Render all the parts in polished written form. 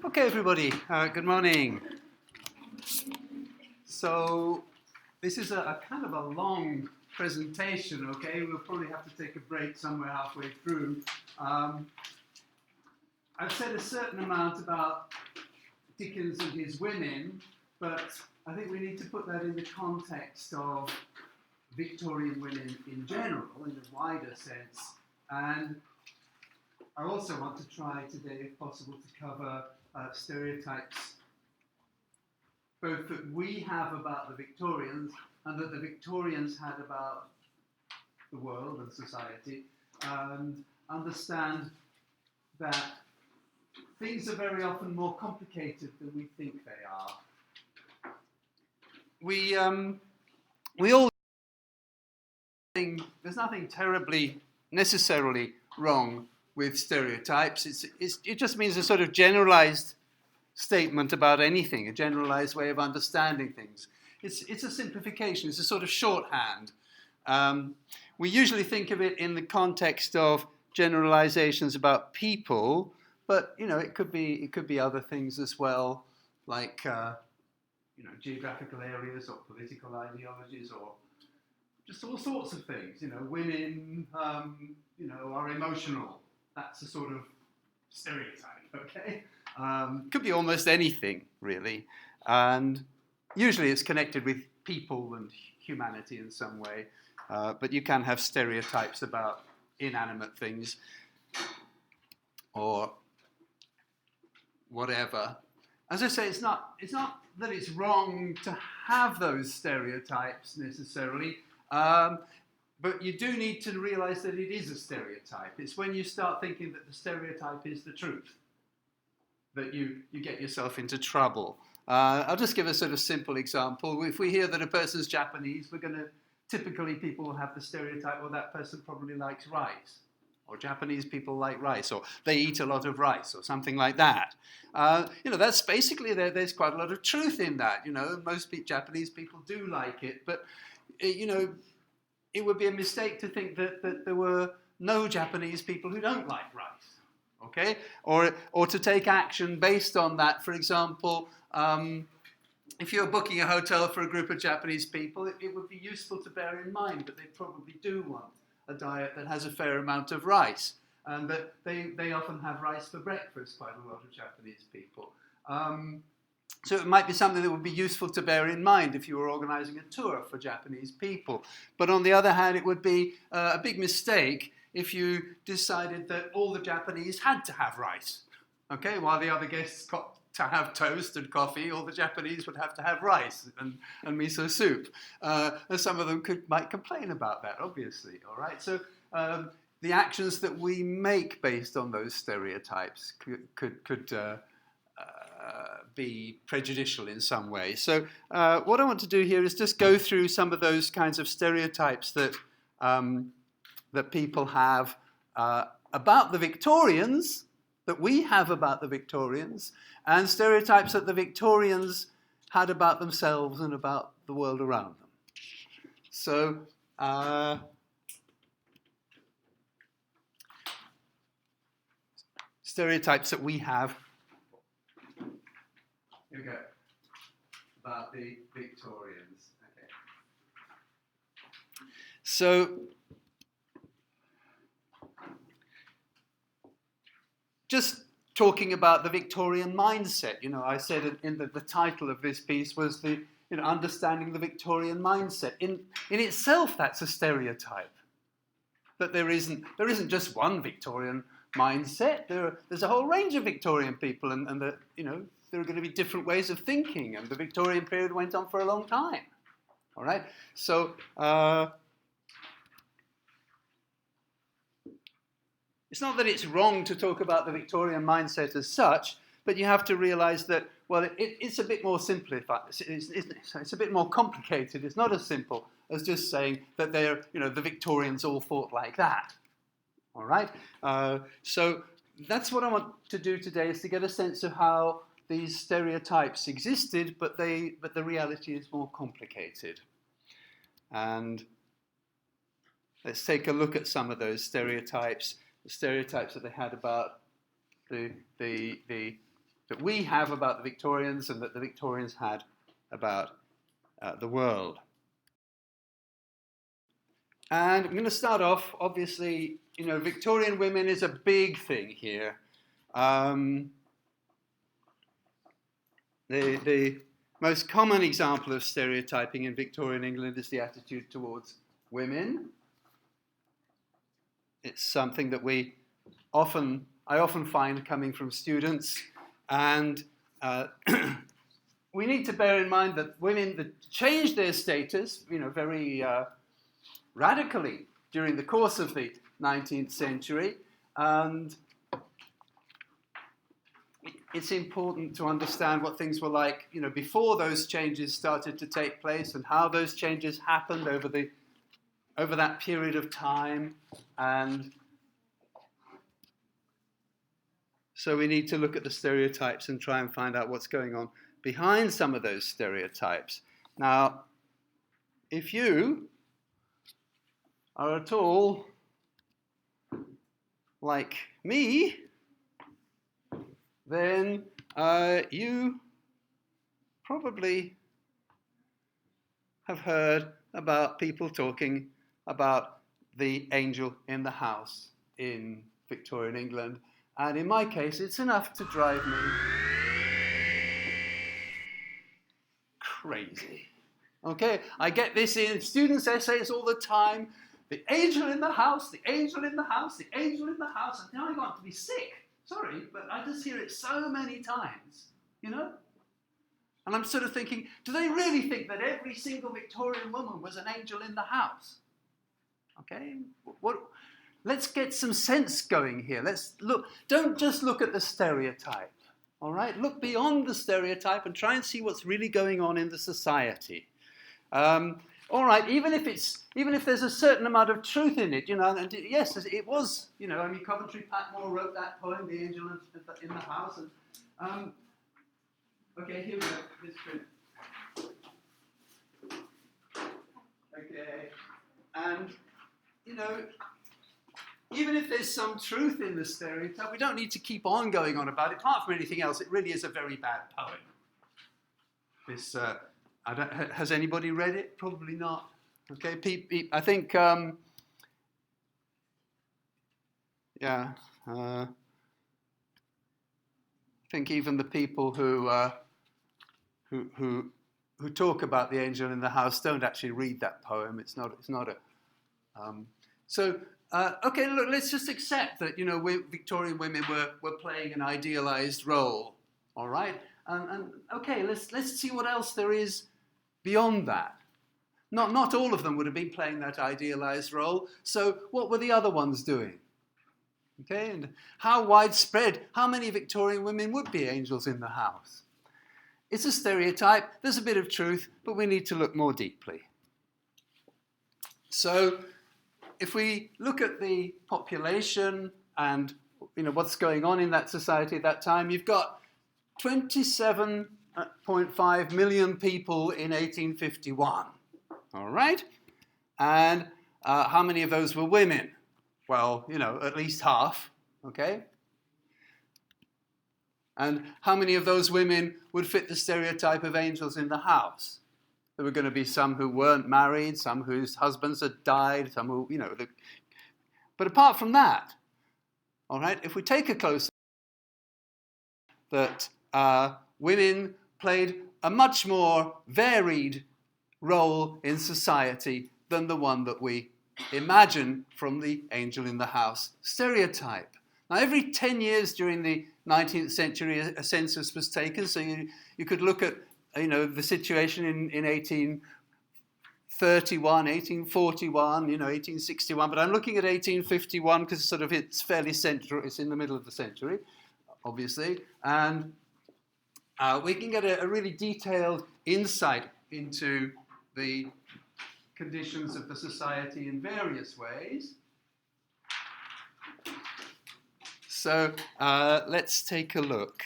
Okay, everybody, good morning. So, this is a kind of a long presentation, okay? We'll probably have to take a break somewhere halfway through. I've said a certain amount about Dickens and his women, but I think we need to put that in the context of Victorian women in general, in a wider sense. And I also want to try today, if possible, to cover stereotypes both that we have about the Victorians and that the Victorians had about the world and society, and understand that things are very often more complicated than we think they are. We all think there's nothing terribly necessarily wrong with stereotypes. It just means a sort of generalized statement about anything, a generalized way of understanding things. It's a simplification, it's a sort of shorthand. We usually think of it in the context of generalizations about people, but it could be other things as well, like geographical areas or political ideologies or just all sorts of things. Women are emotional. That's a sort of stereotype, okay? Could be almost anything, really. And usually it's connected with people and humanity in some way. But you can have stereotypes about inanimate things or whatever. As I say, it's not that it's wrong to have those stereotypes necessarily, but you do need to realize that it is a stereotype. It's when you start thinking that the stereotype is the truth that you get yourself into trouble. I'll just give a sort of simple example. If we hear that a person's Japanese, typically people will have the stereotype, well, that person probably likes rice, or Japanese people like rice, or they eat a lot of rice, or something like that. That's basically, there's quite a lot of truth in that. Most Japanese people do like it, but it would be a mistake to think that there were no Japanese people who don't like rice. Okay, or to take action based on that. For example, if you're booking a hotel for a group of Japanese people, it would be useful to bear in mind that they probably do want a diet that has a fair amount of rice, and that they often have rice for breakfast, quite a lot of Japanese people. So it might be something that would be useful to bear in mind if you were organizing a tour for Japanese people. But on the other hand, it would be a big mistake if you decided that all the Japanese had to have rice, okay? While the other guests got to have toast and coffee, all the Japanese would have to have rice and miso soup. And some of them might complain about that, obviously, all right? So the actions that we make based on those stereotypes could be prejudicial in some way. So what I want to do here is just go through some of those kinds of stereotypes that people have about the Victorians, that we have about the Victorians, and stereotypes that the Victorians had about themselves and about the world around them. So, stereotypes that we have, here we go, about the Victorians. Okay. So, just talking about the Victorian mindset, I said in the title of this piece was the understanding the Victorian mindset. In itself, that's a stereotype. That there isn't just one Victorian mindset. There's a whole range of Victorian people, and that there are going to be different ways of thinking. And the Victorian period went on for a long time. All right, so. It's not that it's wrong to talk about the Victorian mindset as such, but you have to realize that, well, it's a bit more simplified. It's a bit more complicated. It's not as simple as just saying that the Victorians all thought like that. All right? So that's what I want to do today, is to get a sense of how these stereotypes existed, but the reality is more complicated. And let's take a look at some of those stereotypes. The stereotypes that they had about the that we have about the Victorians and that the Victorians had about the world. And I'm going to start off, obviously, Victorian women is a big thing here. The most common example of stereotyping in Victorian England is the attitude towards women. It's something that I often find coming from students, and we need to bear in mind that women that changed their status, very radically during the course of the 19th century, and it's important to understand what things were like, before those changes started to take place and how those changes happened over that period of time. And so we need to look at the stereotypes and try and find out what's going on behind some of those stereotypes. Now, if you are at all like me, then you probably have heard about people talking about the angel in the house in Victorian England. And in my case, it's enough to drive me crazy. Okay, I get this in students' essays all the time. The angel in the house, the angel in the house, the angel in the house. And now I want to be sick. Sorry, but I just hear it so many times, And I'm sort of thinking, do they really think that every single Victorian woman was an angel in the house? Okay, let's get some sense going here. Let's look. Don't just look at the stereotype, all right? Look beyond the stereotype and try and see what's really going on in the society. All right, even if there's a certain amount of truth in it, and yes, it was, Coventry Patmore wrote that poem, The Angel in the House, and okay, here we go, this print. Okay, and even if there's some truth in the stereotype, we don't need to keep on going on about it. Apart from anything else, it really is a very bad poem. This. Has anybody read it? Probably not. Okay, I think, I think even the people who talk about the angel in the house don't actually read that poem. It's not a. Okay, look, let's just accept that Victorian women were playing an idealized role. All right, and okay, let's see what else there is beyond that. Not all of them would have been playing that idealized role. So what were the other ones doing? Okay, and how widespread, how many Victorian women would be angels in the house? It's a stereotype, there's a bit of truth, but we need to look more deeply. So if we look at the population and what's going on in that society at that time, you've got 27.5 million people in 1851, all right? And how many of those were women? Well, at least half, okay? And how many of those women would fit the stereotype of angels in the house? There were going to be some who weren't married, some whose husbands had died, some who, But apart from that, all right, if we take a closer look, that women played a much more varied role in society than the one that we imagine from the angel in the house stereotype. Now, every 10 years during the 19th century, a census was taken, so you could look at the situation in 1831, 1841, 1861, but I'm looking at 1851 because it's fairly central, it's in the middle of the century, obviously, and we can get a really detailed insight into the conditions of the society in various ways. So let's take a look.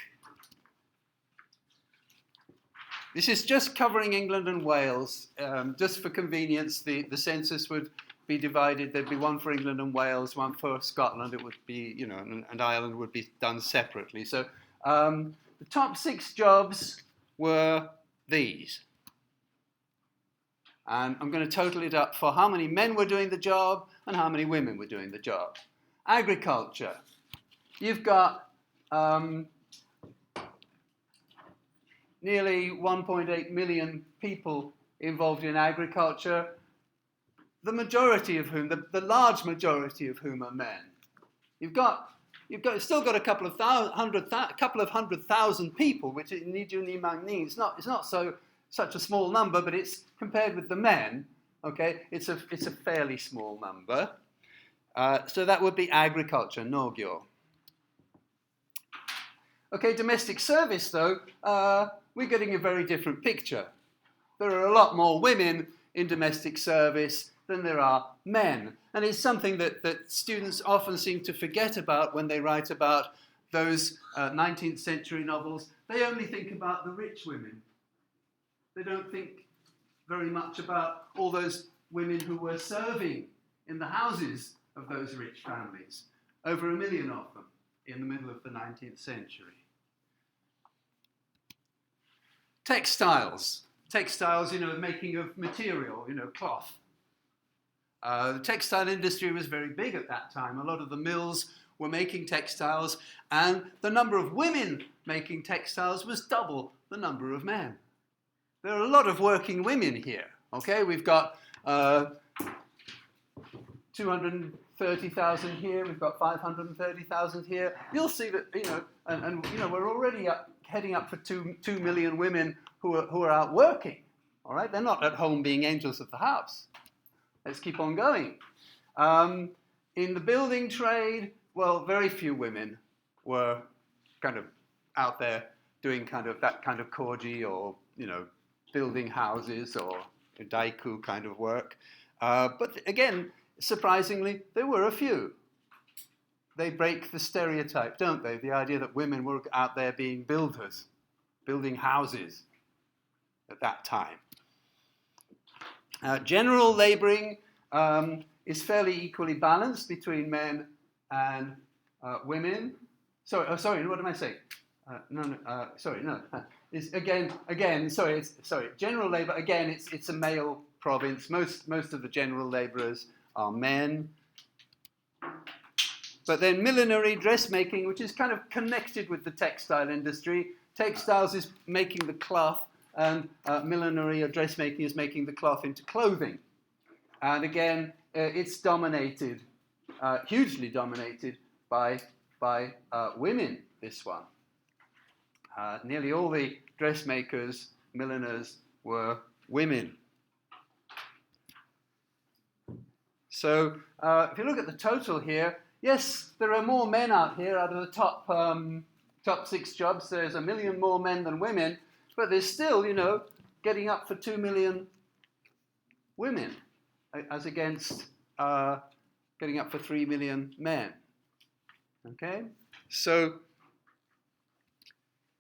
This is just covering England and Wales. Just for convenience, the census would be divided. There'd be one for England and Wales, one for Scotland. It would be, and Ireland would be done separately. So the top 6 jobs were these. And I'm going to total it up for how many men were doing the job and how many women were doing the job. Agriculture. You've got nearly 1.8 million people involved in agriculture, the majority of whom, the large majority of whom are men. You've still got a couple of hundred thousand people, which is it's not such a small number, but it's compared with the men. Okay, it's a fairly small number. So that would be agriculture, Norgyo. Okay, domestic service though, we're getting a very different picture. There are a lot more women in domestic service than there are men. And it's something that students often seem to forget about when they write about those 19th century novels. They only think about the rich women. They don't think very much about all those women who were serving in the houses of those rich families. Over 1 million of them in the middle of the 19th century. Textiles. Textiles, making of material, cloth. The textile industry was very big at that time. A lot of the mills were making textiles, and the number of women making textiles was double the number of men. There are a lot of working women here. Okay, we've got 230,000 here. We've got 530,000 here. You'll see that we're already heading up for 2 million women who are out working. All right, they're not at home being angels of the house. Let's keep on going. In the building trade, well, very few women were kind of out there doing that kind of koji or, building houses or daiku kind of work. But again, surprisingly, there were a few. They break the stereotype, don't they? The idea that women were out there being builders, building houses at that time. General labouring is fairly equally balanced between men and women. Sorry, what am I saying? General labour, again, it's a male province. Most of the general labourers are men. But then millinery, dressmaking, which is kind of connected with the textile industry. Textiles is making the cloth, and millinery or dressmaking is making the cloth into clothing. And again, it's dominated, hugely dominated by women, this one. Nearly all the dressmakers, milliners were women. So if you look at the total here, yes, there are more men out here. Out of the top 6 jobs, there's 1 million more men than women, but there's still, getting up for 2 million women, as against getting up for 3 million men. Okay? So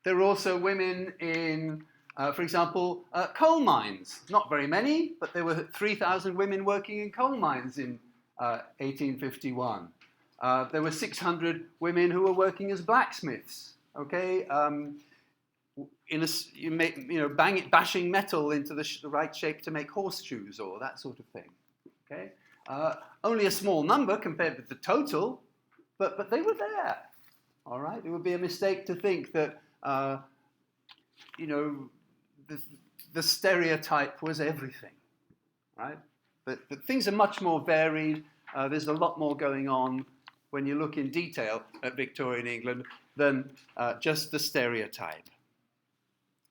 there are also women in, for example, coal mines. Not very many, but there were 3,000 women working in coal mines in 1851. There were 600 women who were working as blacksmiths. Okay, bashing metal into the right shape to make horseshoes or that sort of thing. Okay, only a small number compared with the total, but they were there. All right, it would be a mistake to think that the stereotype was everything. Right, but things are much more varied. There's a lot more going on when you look in detail at Victorian England than just the stereotype.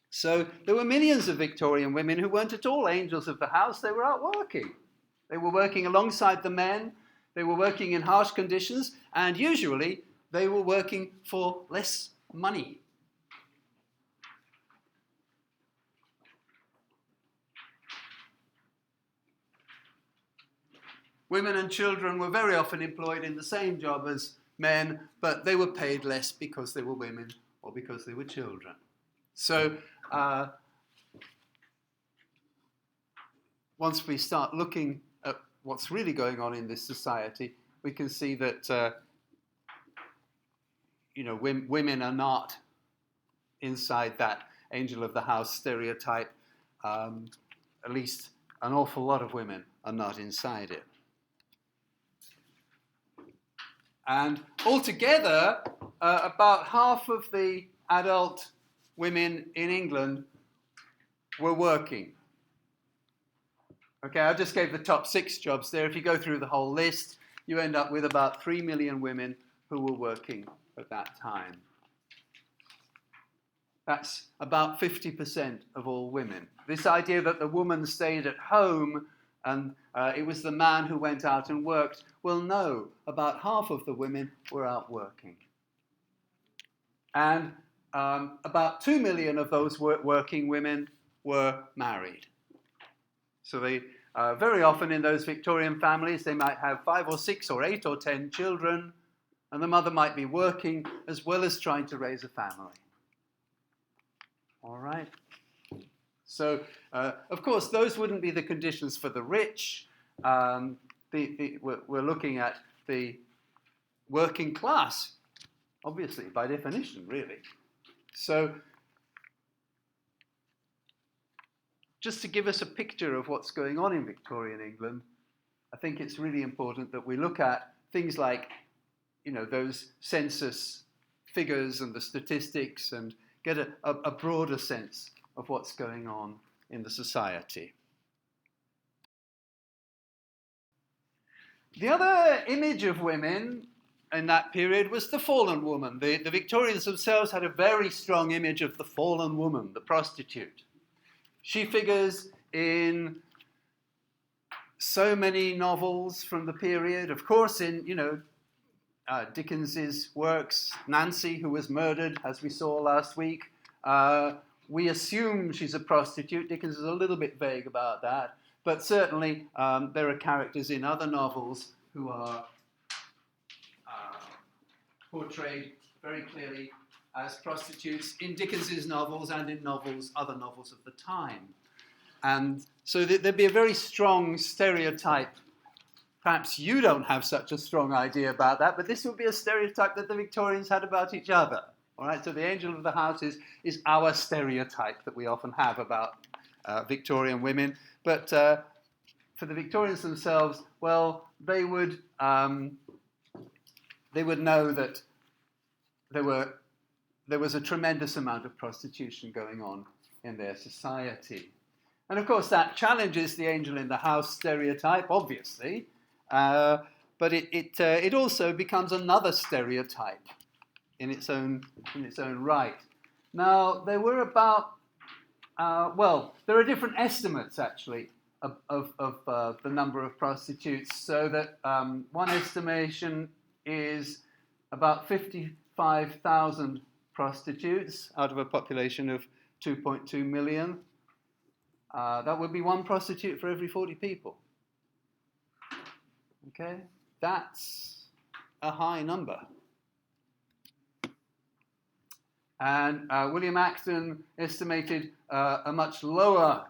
So there were millions of Victorian women who weren't at all angels of the house. They were out working. They were working alongside the men. They were working in harsh conditions, and usually they were working for less money. Women and children were very often employed in the same job as men, but they were paid less because they were women or because they were children. So once we start looking at what's really going on in this society, we can see that women are not inside that angel of the house stereotype. At least an awful lot of women are not inside it. And altogether, about half of the adult women in England were working. Okay, I just gave the top 6 jobs there. If you go through the whole list, you end up with about 3 million women who were working at that time. That's about 50% of all women. This idea that the woman stayed at home and it was the man who went out and worked, well, no, about half of the women were out working. And about 2 million of those working women were married. So they, very often in those Victorian families, they might have 5 or 6 or 8 or 10 children, and the mother might be working as well as trying to raise a family. All right? So, of course, those wouldn't be the conditions for the rich. We're looking at the working class, obviously, by definition, really. So, just to give us a picture of what's going on in Victorian England, I think it's really important that we look at things like, you know, those census figures and the statistics and get a broader sense of what's going on in the society. The other image of women in that period was the fallen woman. The Victorians themselves had a very strong image of the fallen woman, the prostitute. She figures in so many novels from the period. Of course, in, you know, Dickens's works, Nancy, who was murdered, as we saw last week, we assume she's a prostitute. Dickens is a little bit vague about that. But certainly there are characters in other novels who are portrayed very clearly as prostitutes in Dickens's novels and in other novels of the time. And so there'd be a very strong stereotype. Perhaps you don't have such a strong idea about that, but this would be a stereotype that the Victorians had about each other. All right, so the angel of the house is our stereotype that we often have about Victorian women. But for the Victorians themselves, well, they would know that there was a tremendous amount of prostitution going on in their society. And of course, that challenges the angel in the house stereotype, obviously. But it also becomes another stereotype in its own right. Now, there were about, there are different estimates, actually, of the number of prostitutes, so that one estimation is about 55,000 prostitutes out of a population of 2.2 million. That would be one prostitute for every 40 people. Okay, that's a high number. And William Acton estimated a much lower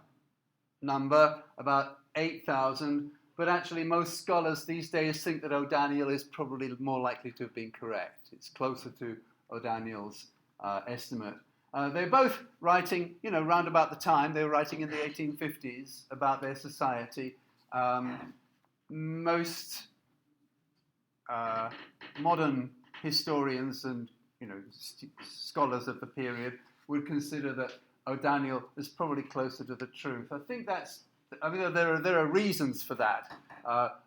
number, about 8,000, but actually most scholars these days think that O'Daniel is probably more likely to have been correct. It's closer to O'Daniel's estimate. They're both writing, you know, round about the time. They were writing in the 1850s about their society. Most modern historians and, you know, scholars of the period would consider that O'Daniel is probably closer to the truth. I think that's, I mean, there are reasons for that.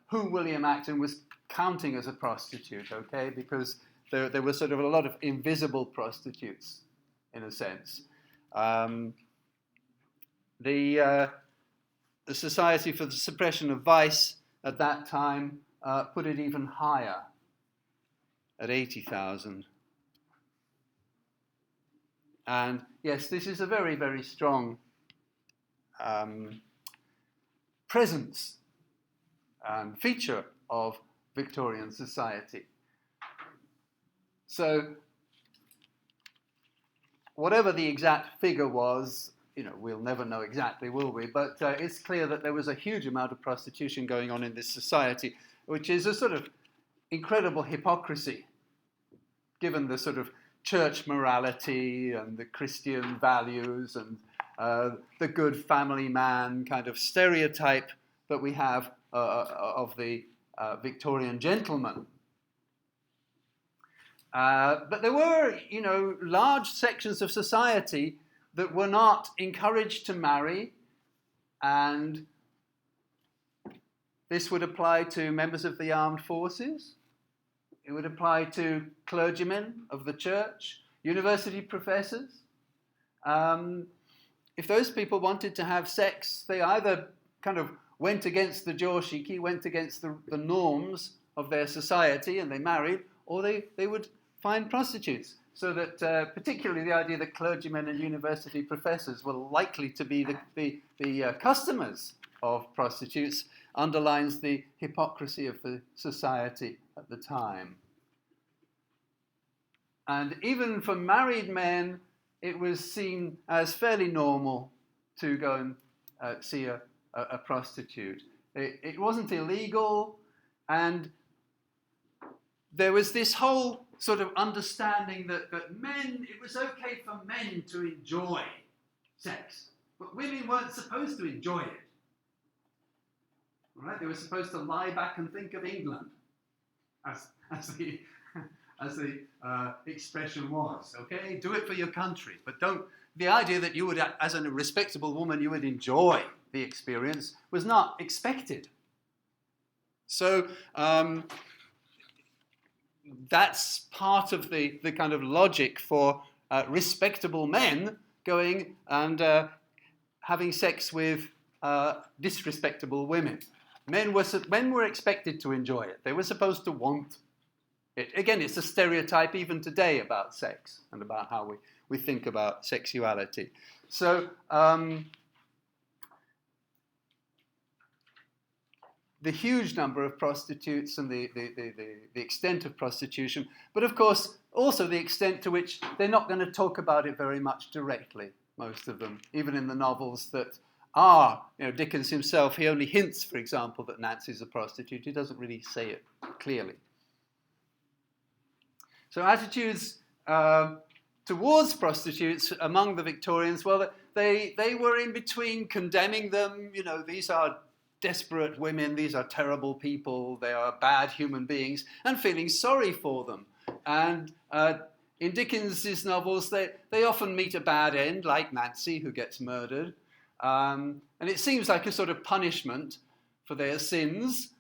Who William Acton was counting as a prostitute, okay, because there were sort of a lot of invisible prostitutes, in a sense. The Society for the Suppression of Vice at that time put it even higher, at 80,000. And yes, this is a very, very strong presence and feature of Victorian society. So, whatever the exact figure was, you know, we'll never know exactly, will we? But it's clear that there was a huge amount of prostitution going on in this society, which is a sort of incredible hypocrisy, given the sort of church morality and the Christian values and the good family man kind of stereotype that we have of the Victorian gentleman. But there were, large sections of society that were not encouraged to marry, and this would apply to members of the armed forces. It would apply to clergymen of the church, university professors. If those people wanted to have sex, they either kind of went against the joshiki, went against the norms of their society, and they married, or they would find prostitutes. So that particularly the idea that clergymen and university professors were likely to be the customers of prostitutes underlines the hypocrisy of the society at the time. And even for married men, it was seen as fairly normal to go and see a prostitute. It wasn't illegal, and there was this whole sort of understanding that men, it was okay for men to enjoy sex, but women weren't supposed to enjoy it. All right? They were supposed to lie back and think of England, as the expression was. Okay, do it for your country, but don't. The idea that you would, as a respectable woman, you would enjoy the experience was not expected. So that's part of the kind of logic for respectable men going and having sex with disrespectable women. Men were expected to enjoy it. They were supposed to want it. Again, it's a stereotype even today about sex and about how we think about sexuality. So the huge number of prostitutes and the extent of prostitution, but of course also the extent to which they're not going to talk about it very much directly, most of them, even in the novels that are, Dickens himself, he only hints, for example, that Nancy's a prostitute. He doesn't really say it clearly. So attitudes towards prostitutes among the Victorians, well, they were in between condemning them, these are desperate women, these are terrible people, they are bad human beings, and feeling sorry for them. And in Dickens's novels, they often meet a bad end, like Nancy, who gets murdered. And it seems like a sort of punishment for their sins,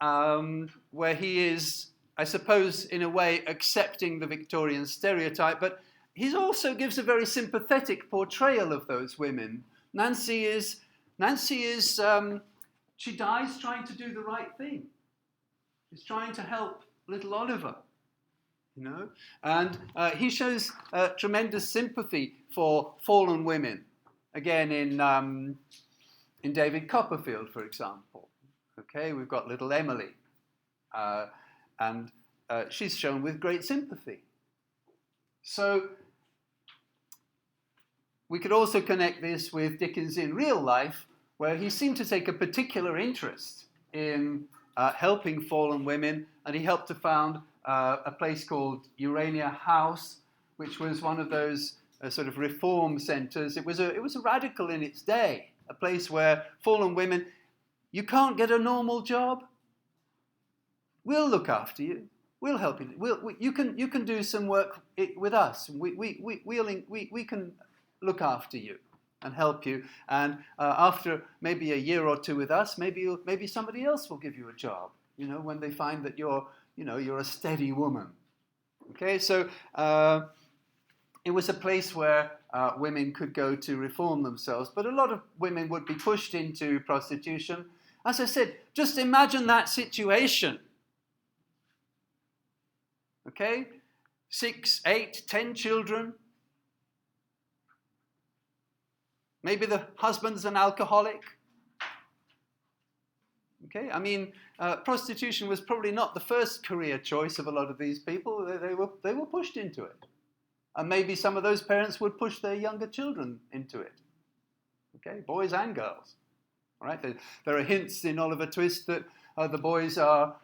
where he is, I suppose, in a way, accepting the Victorian stereotype, but he also gives a very sympathetic portrayal of those women. Nancy is she dies trying to do the right thing. She's trying to help little Oliver, and he shows tremendous sympathy for fallen women. Again, in David Copperfield, for example. Okay, we've got little Emily, and she's shown with great sympathy. So we could also connect this with Dickens in real life, where he seemed to take a particular interest in helping fallen women, and he helped to found a place called Urania House, which was one of those sort of reform centres. It was a radical in its day, a place where fallen women, you can't get a normal job, we'll look after you, we'll help you, you can do some work with us, we can look after you and help you, and after maybe a year or two with us, maybe somebody else will give you a job, when they find that you're a steady woman. Okay, so it was a place where women could go to reform themselves, but a lot of women would be pushed into prostitution. As I said, just imagine that situation. Okay, 6, 8, 10 children. Maybe the husband's an alcoholic. Okay, I mean, prostitution was probably not the first career choice of a lot of these people. They were pushed into it. And maybe some of those parents would push their younger children into it. Okay, boys and girls. All right, there are hints in Oliver Twist that the boys are,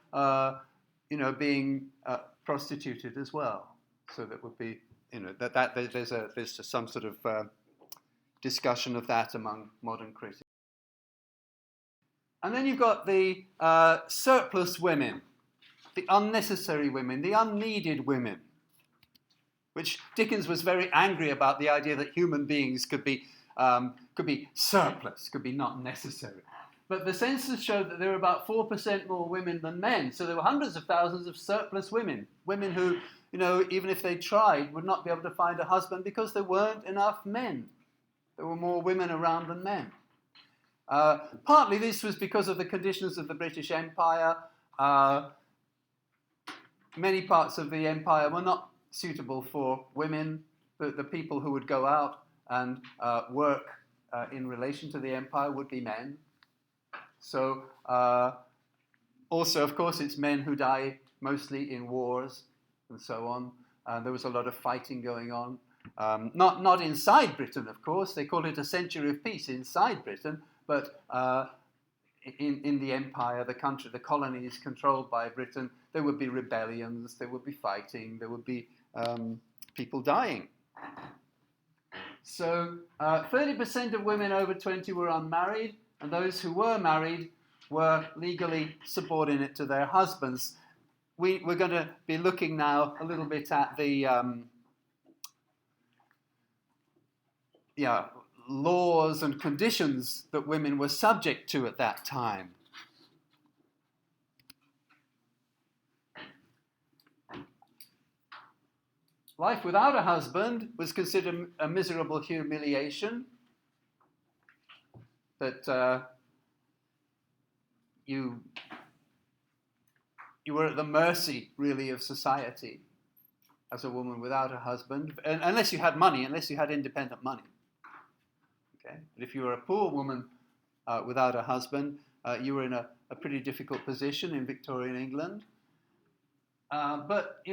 being prostituted as well. So that would be there's some sort of discussion of that among modern critics. And then you've got the surplus women, the unnecessary women, the unneeded women, which Dickens was very angry about, the idea that human beings could be surplus, could be not necessary. But the census showed that there were about 4% more women than men, so there were hundreds of thousands of surplus women who, even if they tried, would not be able to find a husband because there weren't enough men. There were more women around than men. Partly this was because of the conditions of the British Empire. Many parts of the empire were not suitable for women. The people who would go out and work in relation to the empire would be men. So also, of course, it's men who die mostly in wars and so on. There was a lot of fighting going on. Not inside Britain, of course. They called it a century of peace inside Britain, but in the empire, the country, the colonies controlled by Britain, there would be rebellions, there would be fighting, there would be people dying. So 30% of women over 20 were unmarried, and those who were married were legally subordinate to their husbands. We're going to be looking now a little bit at the laws and conditions that women were subject to at that time. Life without a husband was considered a miserable humiliation, that you were at the mercy, really, of society as a woman without a husband, unless you had money, unless you had independent money. Okay? But if you were a poor woman without a husband, you were in a pretty difficult position in Victorian England. But,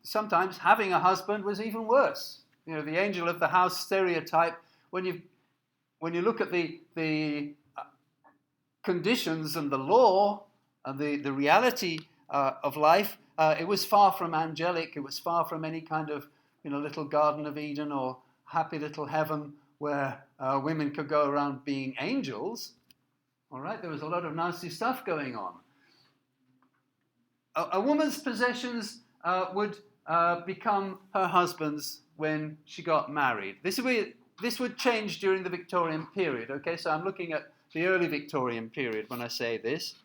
sometimes having a husband was even worse. The angel of the house stereotype, when you look at the conditions and the law and the reality of life, it was far from angelic. It was far from any kind of little Garden of Eden or happy little heaven where women could go around being angels. All right, there was a lot of nasty stuff going on. A woman's possessions would become her husband's when she got married. This would change during the Victorian period. Okay, so I'm looking at the early Victorian period when I say this.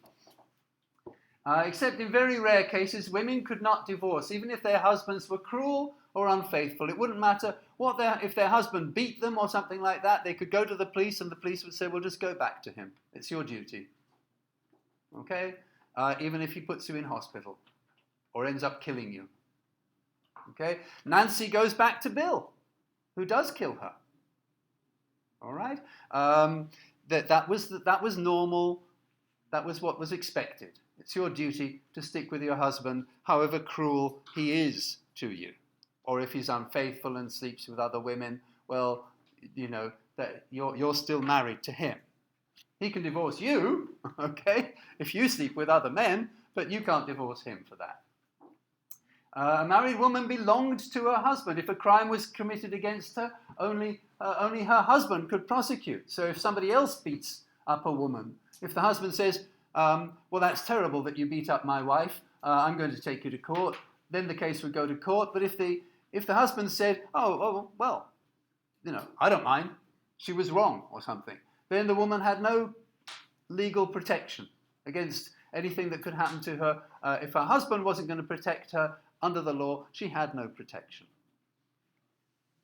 Except in very rare cases, women could not divorce, even if their husbands were cruel or unfaithful. It wouldn't matter if their husband beat them or something like that. They could go to the police, and the police would say, "Well, just go back to him. It's your duty." Okay, even if he puts you in hospital or ends up killing you. Okay, Nancy goes back to Bill, who does kill her. All right, that was normal. That was what was expected. It's your duty to stick with your husband, however cruel he is to you. Or if he's unfaithful and sleeps with other women, well, that you're still married to him. He can divorce you, okay, if you sleep with other men, but you can't divorce him for that. A married woman belonged to her husband. If a crime was committed against her, only her husband could prosecute. So if somebody else beats up a woman, if the husband says, "Well, that's terrible that you beat up my wife, I'm going to take you to court," then the case would go to court. But if the husband said, "Oh, well, I don't mind, she was wrong," or something, then the woman had no legal protection against anything that could happen to her. If her husband wasn't going to protect her under the law, she had no protection.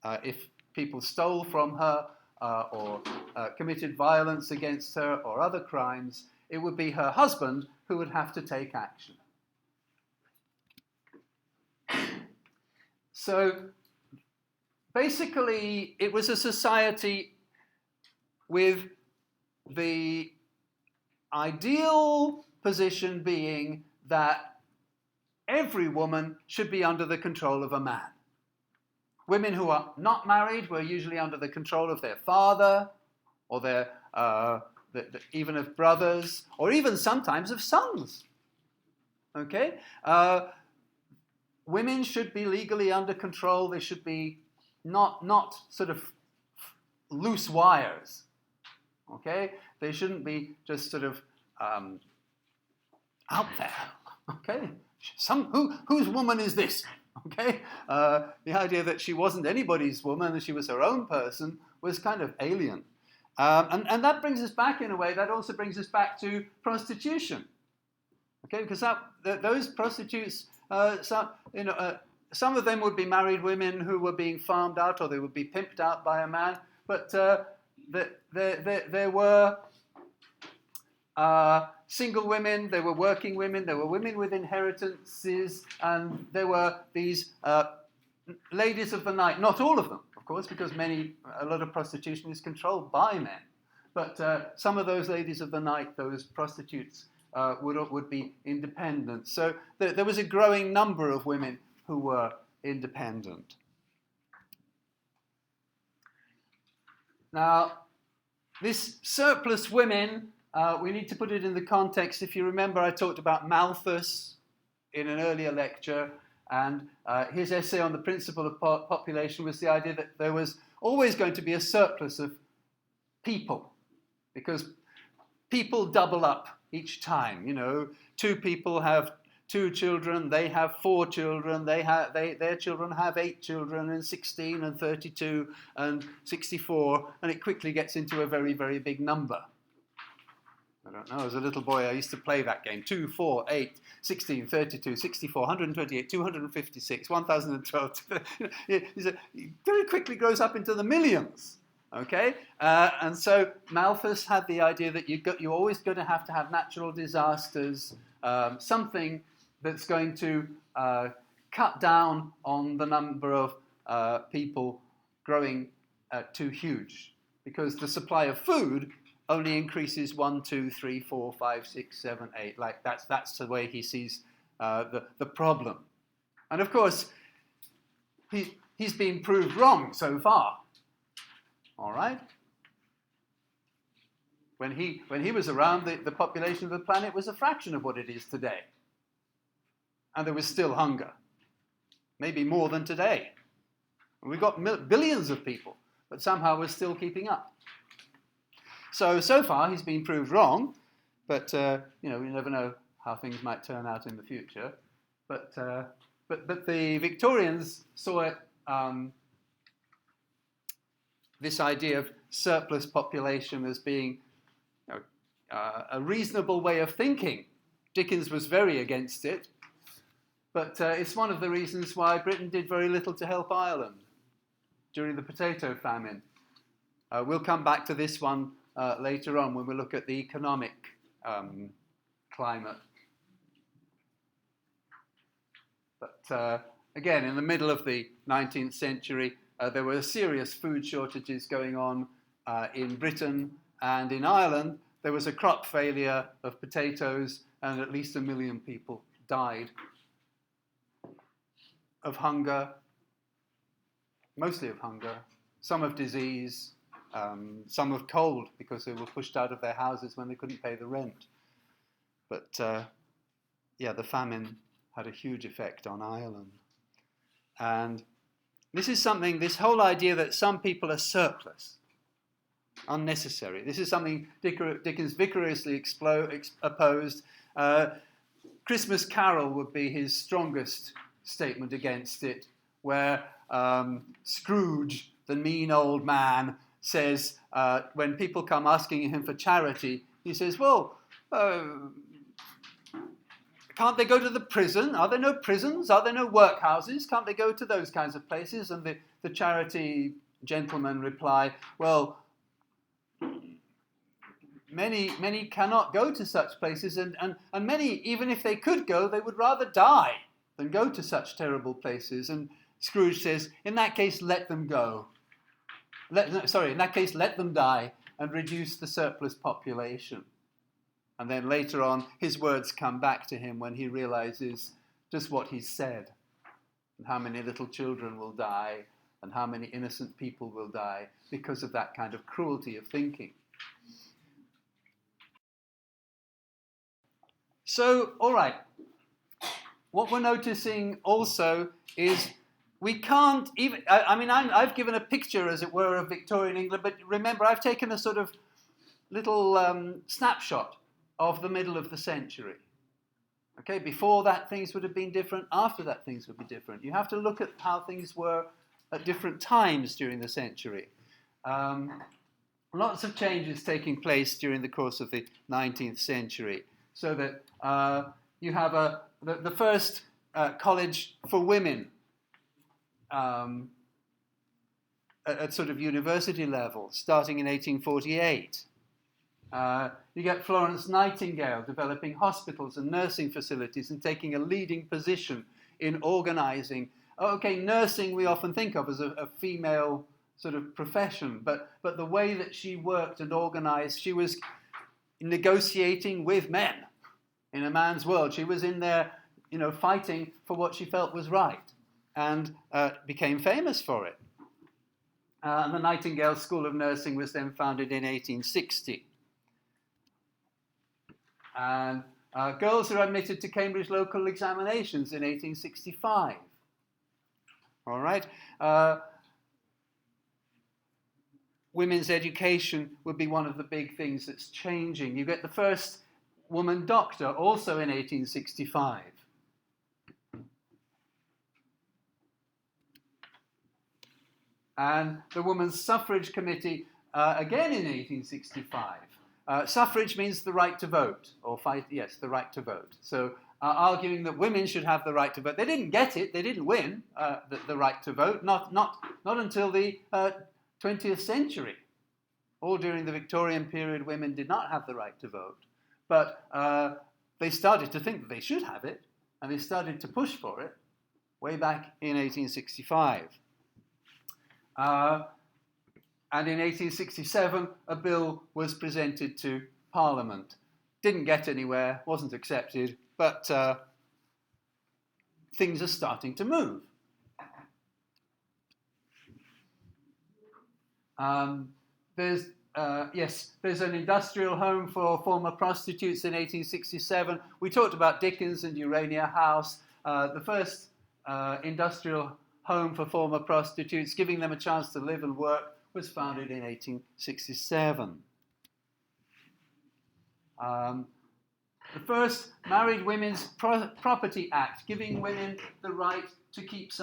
If people stole from her or committed violence against her or other crimes, it would be her husband who would have to take action. So basically, it was a society with the ideal position being that every woman should be under the control of a man. Women who are not married were usually under the control of their father or even of brothers, or even sometimes of sons. Okay? women should be legally under control. They should be not sort of loose wires. Okay? They shouldn't be just sort of out there. Okay? Whose woman is this? Okay? The idea that she wasn't anybody's woman, that she was her own person, was kind of alien. And that brings us back, in a way, that also brings us back to prostitution. Okay? Because those prostitutes, some of them would be married women who were being farmed out, or they would be pimped out by a man, but there were single women, there were working women, there were women with inheritances, and there were these ladies of the night. Not all of them, of course, because a lot of prostitution is controlled by men. But some of those ladies of the night, those prostitutes, would be independent. So there was a growing number of women who were independent. Now, this surplus women, we need to put it in the context. If you remember, I talked about Malthus in an earlier lecture, and his essay on the principle of population was the idea that there was always going to be a surplus of people, because people double up each time. You know, 2 people have 2 children, they have 4 children, their children have 8 children, and 16 and 32 and 64, and it quickly gets into a very, very big number. I don't know, as a little boy I used to play that game. 2, 4, 8, 16, 32, 64, 128, 256, 1012. It very quickly grows up into the millions. Okay? And so Malthus had the idea that you're always going to have natural disasters, something that's going to cut down on the number of people growing too huge, because the supply of food only increases 1, 2, 3, 4, 5, 6, 7, 8. Like that's the way he sees the problem. And of course, he's been proved wrong so far. All right. When he was around, the population of the planet was a fraction of what it is today. And there was still hunger. Maybe more than today. We've got billions of people, but somehow we're still keeping up. So far he's been proved wrong, but you never know how things might turn out in the future. But the Victorians saw it, this idea of surplus population as being a reasonable way of thinking. Dickens was very against it, but it's one of the reasons why Britain did very little to help Ireland during the potato famine. We'll come back to this one later on when we look at the economic climate. But again, in the middle of the 19th century, there were serious food shortages going on in Britain, and in Ireland there was a crop failure of potatoes, and at least 1 million people died of hunger, mostly of hunger, some of disease, some of cold, because they were pushed out of their houses when they couldn't pay the rent. But the famine had a huge effect on Ireland. And this whole idea that some people are surplus, unnecessary, this is something Dickens vigorously opposed. Christmas Carol would be his strongest statement against it, where Scrooge, the mean old man, says, when people come asking him for charity, he says, well, can't they go to the prison? Are there no prisons? Are there no workhouses? Can't they go to those kinds of places? And the charity gentlemen reply, well, many cannot go to such places, and many, even if they could go, they would rather die than go to such terrible places. And Scrooge says, in that case, let them go. In that case, let them die and reduce the surplus population. And then later on, his words come back to him when he realizes just what he's said, and how many little children will die, and how many innocent people will die because of that kind of cruelty of thinking. So, all right, what we're noticing also is we can't even, I've given a picture, as it were, of Victorian England, but remember, I've taken a sort of little snapshot of the middle of the century. Okay, before that things would have been different, after that things would be different. You have to look at how things were at different times during the century. Lots of changes taking place during the course of the 19th century, so that you have the first college for women at sort of university level, starting in 1848. You get Florence Nightingale developing hospitals and nursing facilities and taking a leading position in organising. Okay, nursing we often think of as a female sort of profession, but the way that she worked and organised, she was negotiating with men in a man's world. She was in there, fighting for what she felt was right, and became famous for it. And the Nightingale School of Nursing was then founded in 1860. And girls are admitted to Cambridge local examinations in 1865. All right. Women's education would be one of the big things that's changing. You get the first woman doctor also in 1865. And the Women's Suffrage Committee, again in 1865. Suffrage means the right to vote, or fight, yes, the right to vote. So arguing that women should have the right to vote. They didn't get it, they didn't win the right to vote, not until the 20th century. All during the Victorian period, women did not have the right to vote. But they started to think that they should have it, and they started to push for it way back in 1865. And in 1867, a bill was presented to Parliament. Didn't get anywhere, wasn't accepted, but things are starting to move. There's an industrial home for former prostitutes in 1867. We talked about Dickens and Urania House. The first industrial home for former prostitutes, giving them a chance to live and work, was founded in 1867. The first Married Women's Property Act, giving women the right to keep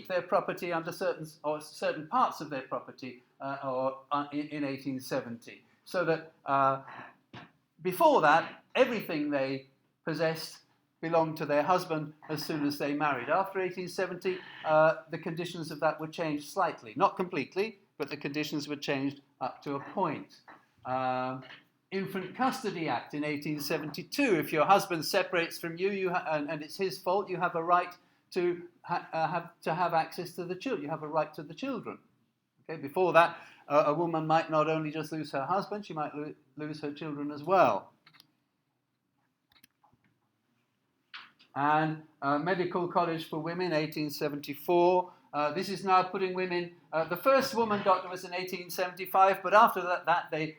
their property under certain parts of their property, in 1870, so that before that everything they possessed belonged to their husband as soon as they married. After 1870, the conditions of that were changed slightly, not completely, but the conditions were changed up to a point. Infant Custody Act in 1872. If your husband separates from you, and it's his fault, you have a right to have access to the children. You have a right to the children. Okay. Before that, a woman might not only just lose her husband, she might lose her children as well. And Medical College for Women, 1874. This is now putting women. The first woman doctor was in 1875, but after that they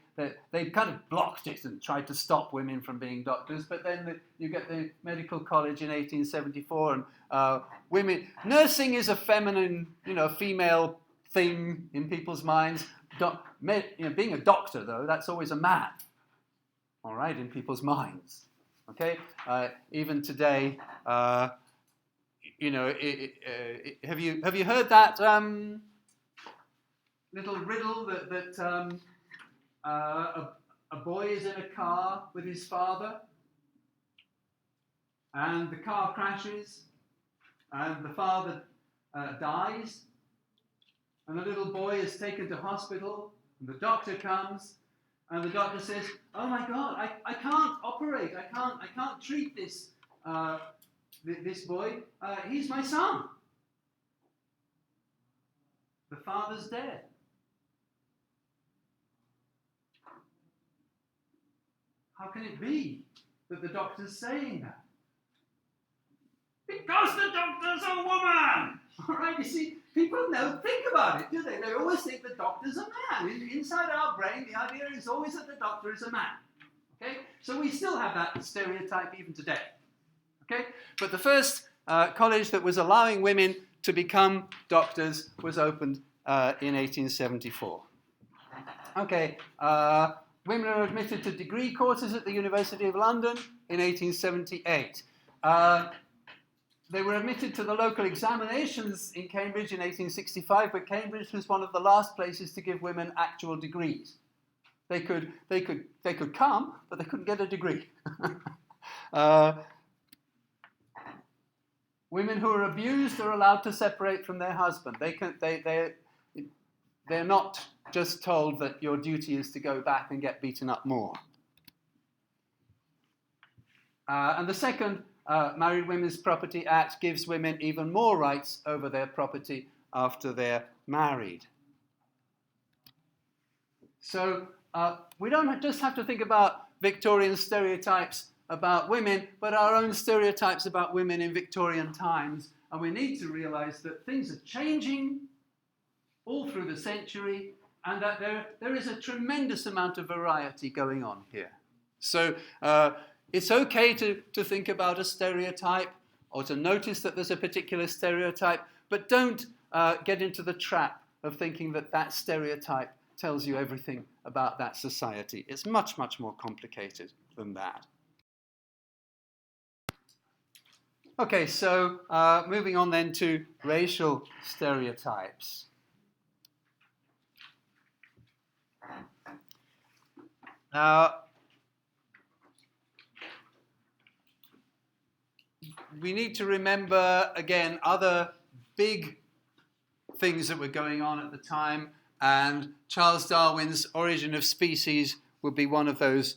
kind of blocked it and tried to stop women from being doctors. But then you get the Medical College in 1874, and women. Nursing is a feminine, female thing in people's minds. Being a doctor, though, that's always a man. All right, in people's minds. Okay, even today, have you heard that little riddle that a boy is in a car with his father, and the car crashes, and the father dies, and the little boy is taken to hospital, and the doctor comes. And the doctor says, "Oh my God, I can't operate. I can't treat this this boy. He's my son. The father's dead." How can it be that the doctor's saying that? Because the doctor's a woman. All right, you see, people don't think about it, do they? They always think the doctor's a man. Inside our brain, the idea is always that the doctor is a man. Okay? So we still have that stereotype even today. Okay? But the first college that was allowing women to become doctors was opened in 1874. Okay, women are admitted to degree courses at the University of London in 1878. They were admitted to the local examinations in Cambridge in 1865, but Cambridge was one of the last places to give women actual degrees. They could come, but they couldn't get a degree. Women who are abused are allowed to separate from their husband. They're not just told that your duty is to go back and get beaten up more. And the second Married Women's Property Act gives women even more rights over their property after they're married. So we don't just have to think about Victorian stereotypes about women, but our own stereotypes about women in Victorian times. And we need to realize that things are changing all through the century, and that there is a tremendous amount of variety going on here. So it's okay to think about a stereotype or to notice that there's a particular stereotype, but don't get into the trap of thinking that that stereotype tells you everything about that society. It's much, much more complicated than that. Okay, so moving on then to racial stereotypes. Now, we need to remember, again, other big things that were going on at the time, and Charles Darwin's Origin of Species would be one of those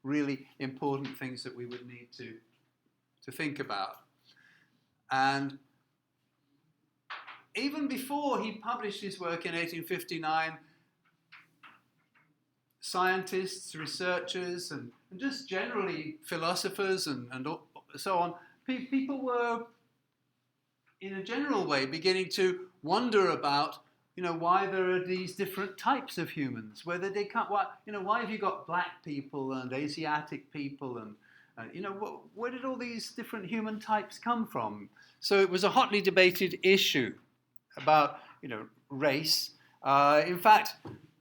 really important things that we would need to think about. And even before he published his work in 1859, scientists, researchers, and just generally philosophers and so on, people were, in a general way, beginning to wonder about, why there are these different types of humans, whether they can't, why have you got black people and Asiatic people, and where did all these different human types come from? So it was a hotly debated issue about, race. In fact,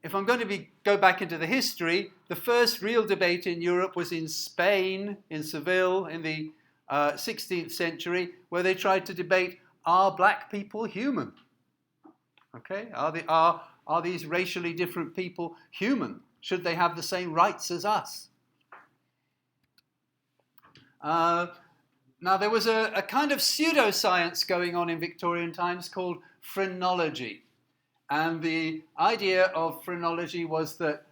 if I'm going to go back into the history, the first real debate in Europe was in Spain, in Seville, in the 16th century, where they tried to debate, are black people human? Okay, are these racially different people human? Should they have the same rights as us? Now, there was a kind of pseudoscience going on in Victorian times called phrenology. And the idea of phrenology was that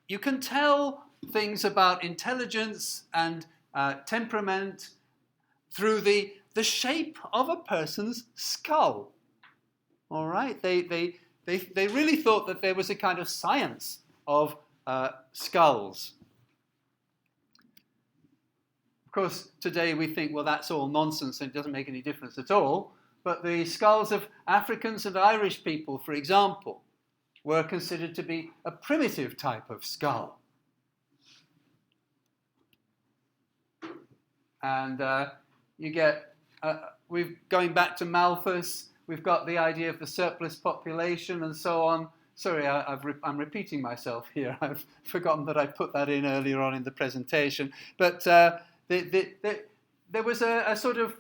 you can tell things about intelligence and temperament through the shape of a person's skull. All right? They really thought that there was a kind of science of skulls. Of course, today we think, well, that's all nonsense and it doesn't make any difference at all. But the skulls of Africans and Irish people, for example, were considered to be a primitive type of skull. And you get, going back to Malthus, we've got the idea of the surplus population and so on. Sorry, I'm repeating myself here. I've forgotten that I put that in earlier on in the presentation. But there was a sort of...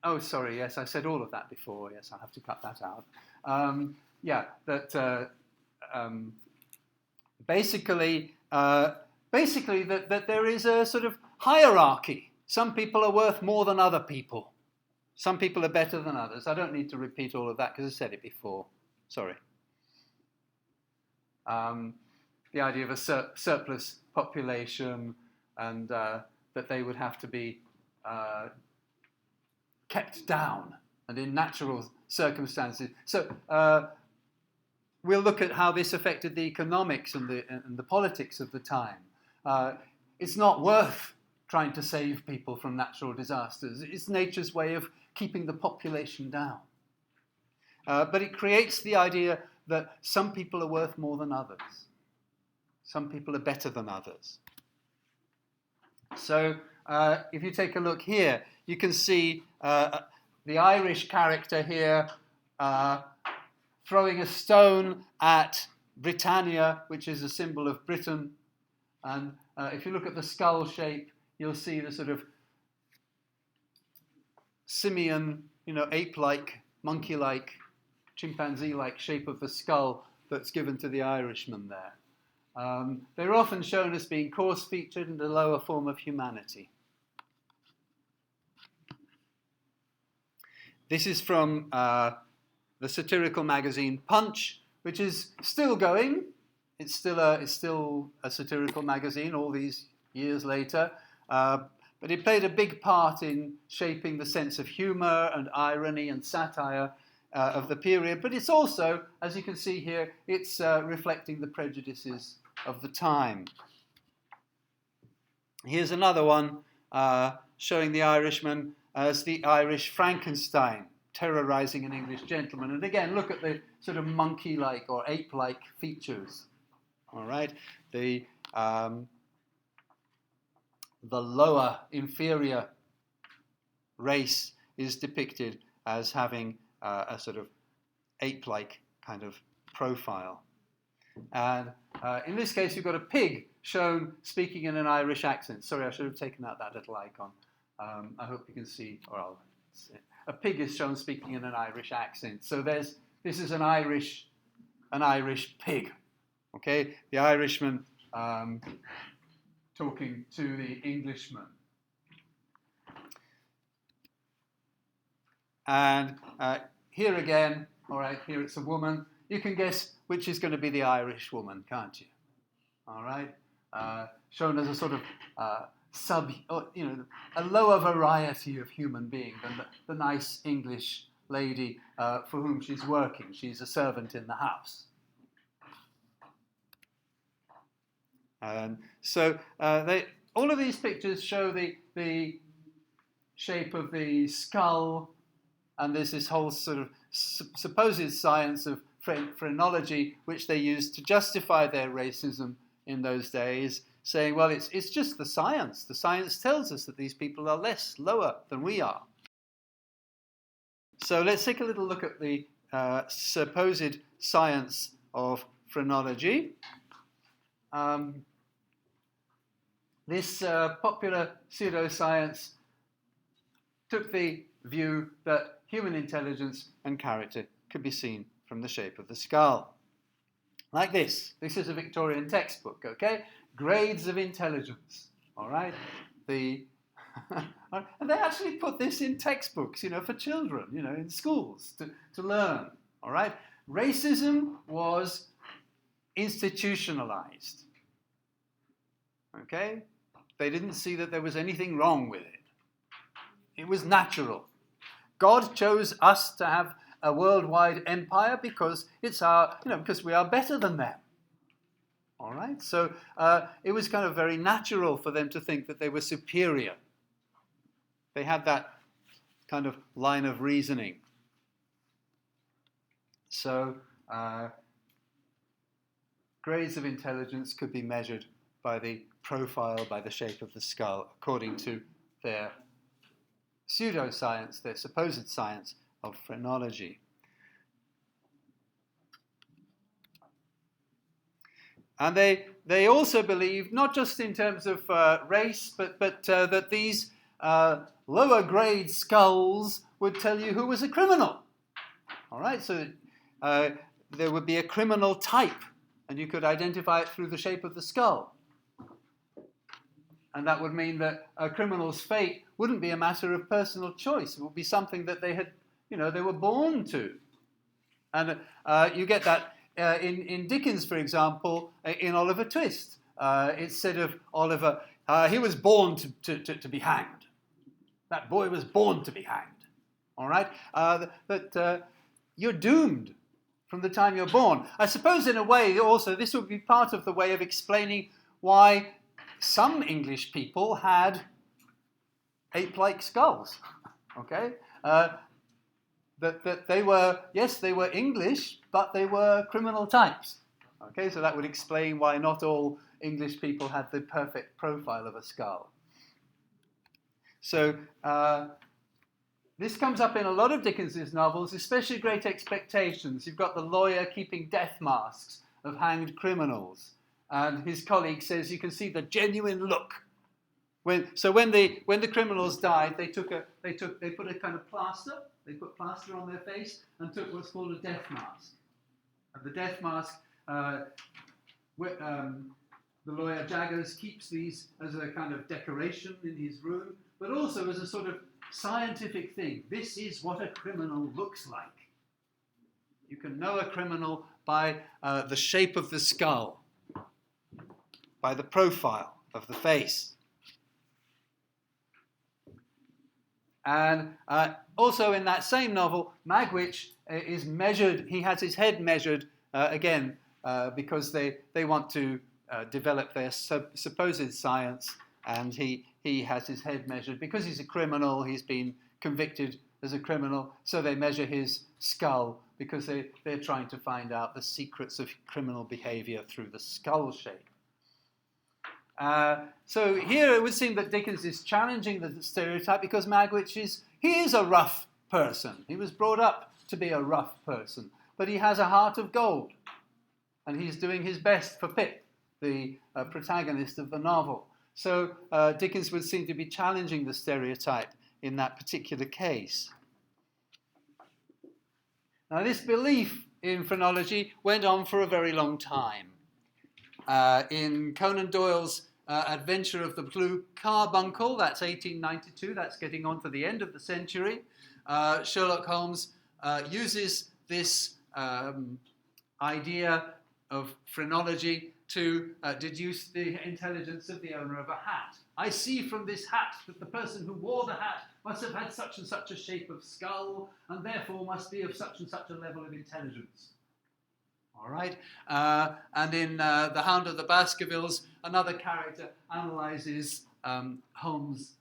oh, sorry, yes, I said all of that before. Yes, I'll have to cut that out. Basically that there is a sort of hierarchy. Some people are worth more than other people. Some people are better than others. I don't need to repeat all of that because I said it before. Sorry. The idea of a surplus population and that they would have to be kept down and in natural circumstances. So we'll look at how this affected the economics and the politics of the time. It's not worth trying to save people from natural disasters. It's nature's way of keeping the population down. But it creates the idea that some people are worth more than others. Some people are better than others. So if you take a look here, you can see the Irish character here throwing a stone at Britannia, which is a symbol of Britain. And if you look at the skull shape, you'll see the sort of simian, ape-like, monkey-like, chimpanzee-like shape of the skull that's given to the Irishman there. They're often shown as being coarse-featured and a lower form of humanity. This is from the satirical magazine Punch, which is still going. It's still a satirical magazine all these years later. But it played a big part in shaping the sense of humour and irony and satire of the period. But it's also, as you can see here, it's reflecting the prejudices of the time. Here's another one showing the Irishman as the Irish Frankenstein, terrorizing an English gentleman. And again, look at the sort of monkey-like or ape-like features. All right, the lower, inferior race is depicted as having a sort of ape-like kind of profile. And in this case, you've got a pig shown speaking in an Irish accent. Sorry, I should have taken out that little icon. I hope you can see, a pig is shown speaking in an Irish accent. So this is an Irish pig. Okay, the Irishman talking to the Englishman. And here again, all right, here it's a woman. You can guess which is going to be the Irish woman, can't you? All right, shown as a sort of a lower variety of human being than the nice English lady for whom she's working. She's a servant in the house. So all of these pictures show the shape of the skull, and there's this whole sort of supposed science of phrenology, which they used to justify their racism in those days, saying, well, it's just the science. The science tells us that these people are lower than we are. So let's take a little look at the supposed science of phrenology. This popular pseudoscience took the view that human intelligence and character could be seen from the shape of the skull. Like this. This is a Victorian textbook, okay? Grades of intelligence, all right? And they actually put this in textbooks, for children, in schools to learn, all right? Racism was institutionalized, okay? They didn't see that there was anything wrong with it. It was natural. God chose us to have a worldwide empire because it's because we are better than them. All right? So it was kind of very natural for them to think that they were superior. They had that kind of line of reasoning. So grades of intelligence could be measured by the profile, by the shape of the skull, according to their pseudoscience, their supposed science of phrenology. And they also believed, not just in terms of race, but that these lower grade skulls would tell you who was a criminal. All right, so there would be a criminal type, and you could identify it through the shape of the skull. And that would mean that a criminal's fate wouldn't be a matter of personal choice. It would be something that they had, they were born to. And you get that in Dickens, for example, in Oliver Twist. It's said of Oliver, he was born to be hanged. That boy was born to be hanged. All right? That you're doomed from the time you're born. I suppose in a way also this would be part of the way of explaining why some English people had ape-like skulls, okay? That they were, yes, they were English, but they were criminal types, okay? So that would explain why not all English people had the perfect profile of a skull. So this comes up in a lot of Dickens's novels, especially Great Expectations. You've got the lawyer keeping death masks of hanged criminals, and his colleague says you can see the genuine look. When the criminals died, they put a kind of plaster. They put plaster on their face and took what's called a death mask. And the death mask, the lawyer Jaggers keeps these as a kind of decoration in his room, but also as a sort of scientific thing. This is what a criminal looks like. You can know a criminal by the shape of the skull, by the profile of the face. And also in that same novel, Magwitch is measured, he has his head measured, again, because they want to develop their supposed science, and he has his head measured. Because he's a criminal, he's been convicted as a criminal, so they measure his skull, because they're trying to find out the secrets of criminal behavior through the skull shape. So here it would seem that Dickens is challenging the stereotype, because Magwitch is a rough person. He was brought up to be a rough person, but he has a heart of gold, and he's doing his best for Pip, the protagonist of the novel. So Dickens would seem to be challenging the stereotype in that particular case. Now, this belief in phrenology went on for a very long time. In Conan Doyle's Adventure of the Blue Carbuncle, that's 1892, that's getting on to the end of the century, Sherlock Holmes uses this idea of phrenology to deduce the intelligence of the owner of a hat. I see from this hat that the person who wore the hat must have had such and such a shape of skull, and therefore must be of such and such a level of intelligence. All right, and in The Hound of the Baskervilles, another character analyzes Holmes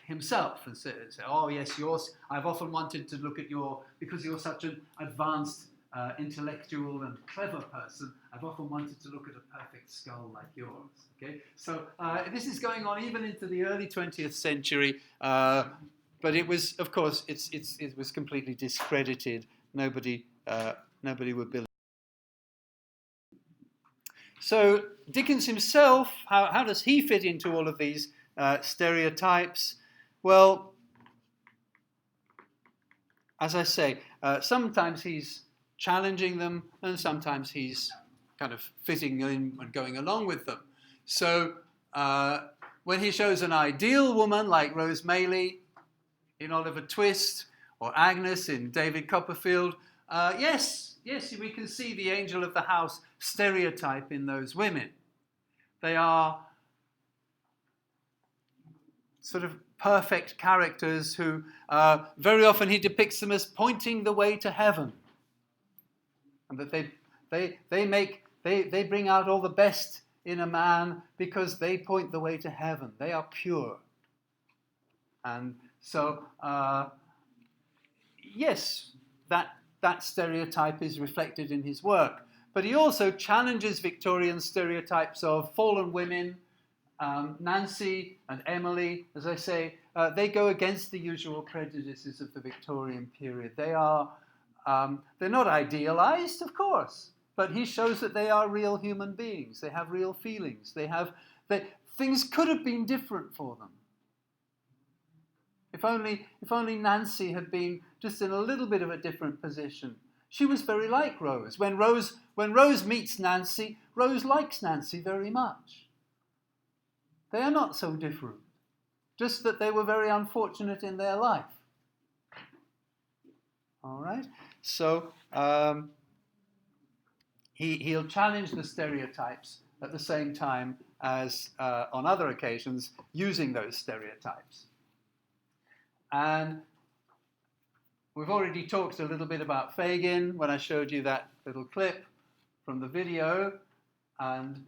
himself and says, "Oh yes, I've often wanted to look at because you're such an advanced, intellectual and clever person. I've often wanted to look at a perfect skull like yours." Okay, so this is going on even into the early 20th century, but it was, of course, it was completely discredited. Nobody would believe. So Dickens himself, how does he fit into all of these stereotypes? Well, as I say, sometimes he's challenging them, and sometimes he's kind of fitting in and going along with them. So when he shows an ideal woman like Rose Maylie in Oliver Twist, or Agnes in David Copperfield, yes, we can see the angel of the house stereotype in those women. They are sort of perfect characters who, very often he depicts them as pointing the way to heaven. And that they bring out all the best in a man because they point the way to heaven. They are pure. And so, yes, that stereotype is reflected in his work. But he also challenges Victorian stereotypes of fallen women. Nancy and Emily, as I say, they go against the usual prejudices of the Victorian period. They're not idealized, of course, but he shows that they are real human beings. They have real feelings. Things could have been different for them. If only Nancy had been just in a little bit of a different position. She was very like Rose. When Rose meets Nancy, Rose likes Nancy very much. They are not so different, just that they were very unfortunate in their life. All right? So he'll challenge the stereotypes at the same time as, on other occasions, using those stereotypes. And we've already talked a little bit about Fagin when I showed you that little clip from the video, and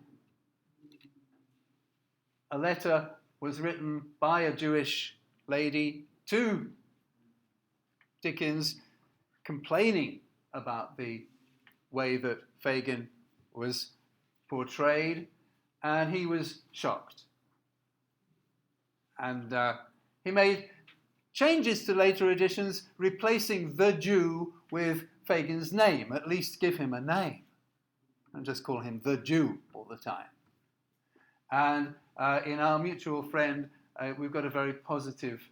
a letter was written by a Jewish lady to Dickens complaining about the way that Fagin was portrayed, and he was shocked. And He made changes to later editions, replacing the Jew with Fagin's name, at least give him a name, and just call him the Jew all the time. And in Our Mutual Friend, we've got a very positive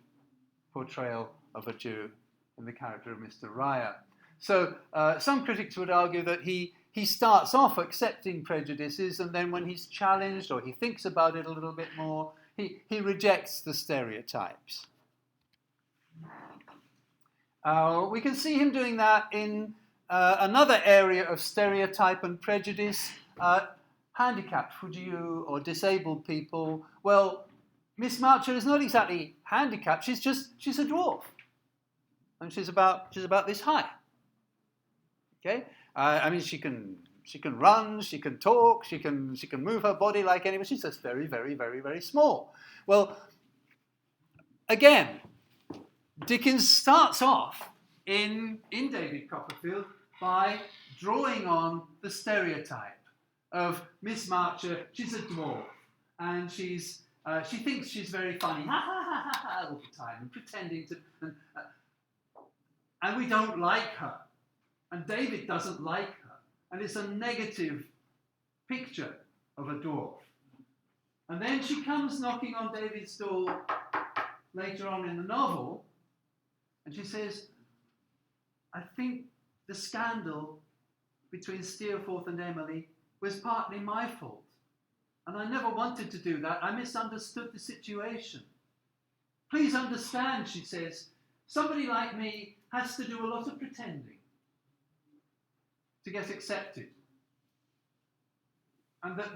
portrayal of a Jew in the character of Mr. Ryer. So some critics would argue that he starts off accepting prejudices, and then when he's challenged or he thinks about it a little bit more, he rejects the stereotypes. We can see him doing that in another area of stereotype and prejudice, handicapped or disabled people. Well, Miss Marcher is not exactly handicapped, she's a dwarf. And she's about this high. Okay? I mean, she can run, she can talk, she can move her body like anyone. She's just very, very, very, very small. Well, again, Dickens starts off in David Copperfield by drawing on the stereotype of Miss Marcher. She's a dwarf, and she thinks she's very funny, ha ha ha ha ha, all the time, and pretending to, and we don't like her, and David doesn't like her, and it's a negative picture of a dwarf. And then she comes knocking on David's door later on in the novel, and she says, I think the scandal between Steerforth and Emily was partly my fault. And I never wanted to do that. I misunderstood the situation. Please understand, she says, somebody like me has to do a lot of pretending to get accepted. And that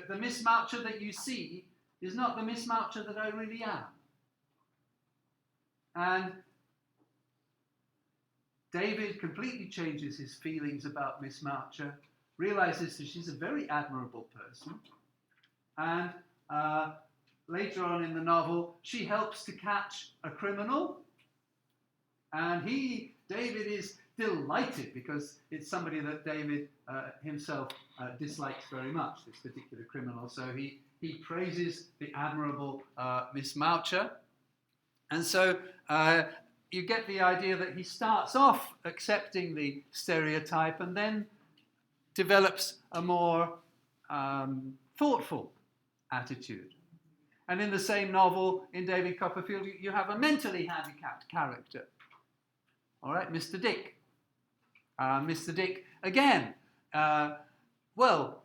the Miss Marcher that you see is not the Miss Marcher that I really am. And David completely changes his feelings about Miss Marcher, realizes that she's a very admirable person, and later on in the novel, she helps to catch a criminal, and David is delighted because it's somebody that David himself dislikes very much, this particular criminal. So he praises the admirable Miss Marcher, and so you get the idea that he starts off accepting the stereotype and then develops a more thoughtful attitude. And in the same novel, in David Copperfield, you have a mentally handicapped character. All right, Mr. Dick. Mr. Dick, again, well,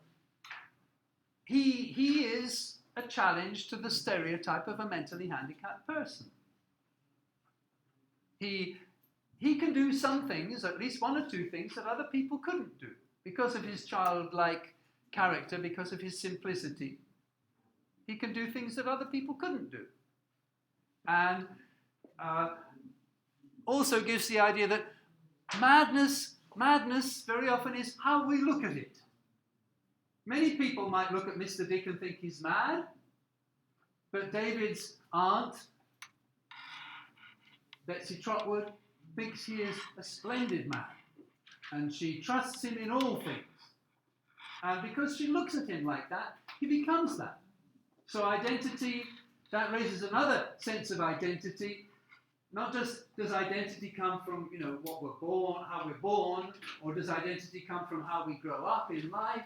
he is a challenge to the stereotype of a mentally handicapped person. He can do some things, at least one or two things, that other people couldn't do because of his childlike character, because of his simplicity. He can do things that other people couldn't do. And also gives the idea that madness very often is how we look at it. Many people might look at Mr. Dick and think he's mad, but David's aunt, Betsy Trotwood, thinks he is a splendid man, and she trusts him in all things. And because she looks at him like that, he becomes that. So identity, that raises another sense of identity. Not just does identity come from, what we're born, how we're born, or does identity come from how we grow up in life,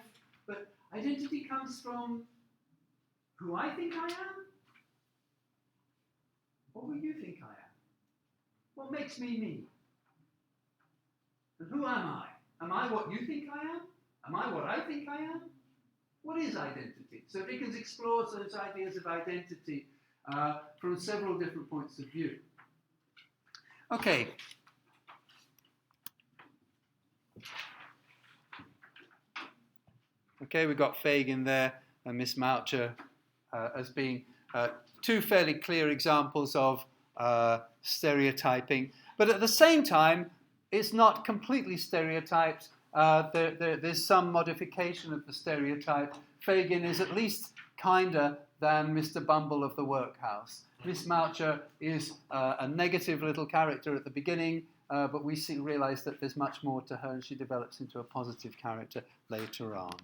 but identity comes from who I think I am. What will you think I am? What makes me me? And who am I? Am I what you think I am? Am I what I think I am? What is identity? So Dickens explores those ideas of identity from several different points of view. Okay. Okay, we've got Fagin there and Miss Marcher as being two fairly clear examples of stereotyping. But at the same time, it's not completely stereotyped. There's some modification of the stereotype. Fagin is at least kinder than Mr. Bumble of the workhouse. Miss Marcher is a negative little character at the beginning, but we realise that there's much more to her, and she develops into a positive character later on.